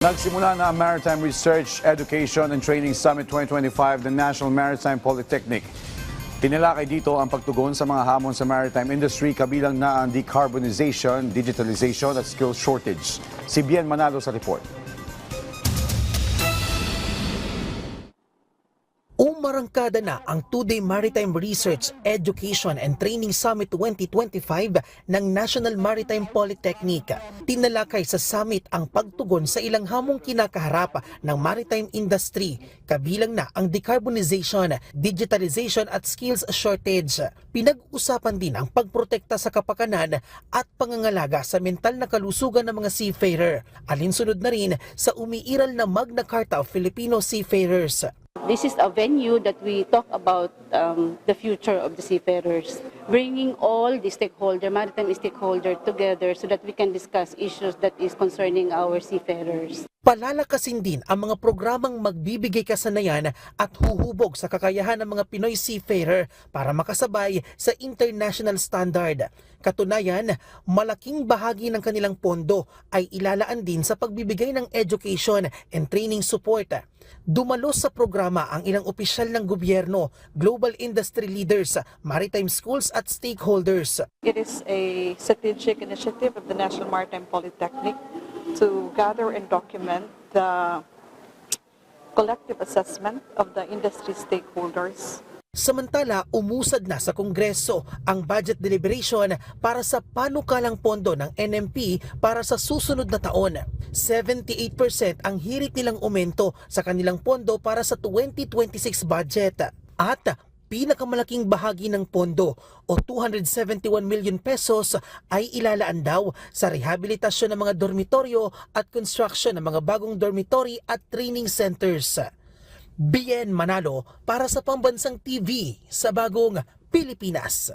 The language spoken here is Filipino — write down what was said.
Nagsimula na ang Maritime Research, Education and Training Summit 2025 ng National Maritime Polytechnic. Tinalakay dito ang pagtugon sa mga hamon sa maritime industry kabilang na ang decarbonization, digitalization at skill shortage. Si Bien Manalo sa report. Umarangkada na ang 2-day Maritime Research, Education and Training Summit 2025 ng National Maritime Polytechnic. Tinalakay sa summit ang pagtugon sa ilang hamong kinakaharap ng maritime industry, kabilang na ang decarbonization, digitalization at skills shortage. Pinag-usapan din ang pagprotekta sa kapakanan at pangangalaga sa mental na kalusugan ng mga seafarer, alinsunod na rin sa umiiral na Magna Carta of Filipino Seafarers. This is a venue that we talk about the future of the seafarers, bringing all the maritime stakeholder together so that we can discuss issues that is concerning our seafarers. Palalakasin din ang mga programang magbibigay kasanayan at huhubog sa kakayahan ng mga Pinoy seafarer para makasabay sa international standard. Katunayan, malaking bahagi ng kanilang pondo ay ilalaan din sa pagbibigay ng education and training support. Dumalo sa programa ang ilang opisyal ng gobyerno, global industry leaders, maritime schools at stakeholders. It is a strategic initiative of the National Maritime Polytechnic to gather and document the collective assessment of the industry stakeholders. Samantala, umusad na sa Kongreso ang budget deliberation para sa panukalang pondo ng NMP para sa susunod na taon. 78% ang hirit nilang umento sa kanilang pondo para sa 2026 budget. At pinakamalaking bahagi ng pondo o 271 million pesos ay ilalaan daw sa rehabilitasyon ng mga dormitoryo at construction ng mga bagong dormitory at training centers. Bien Manalo para sa Pambansang TV sa Bagong Pilipinas.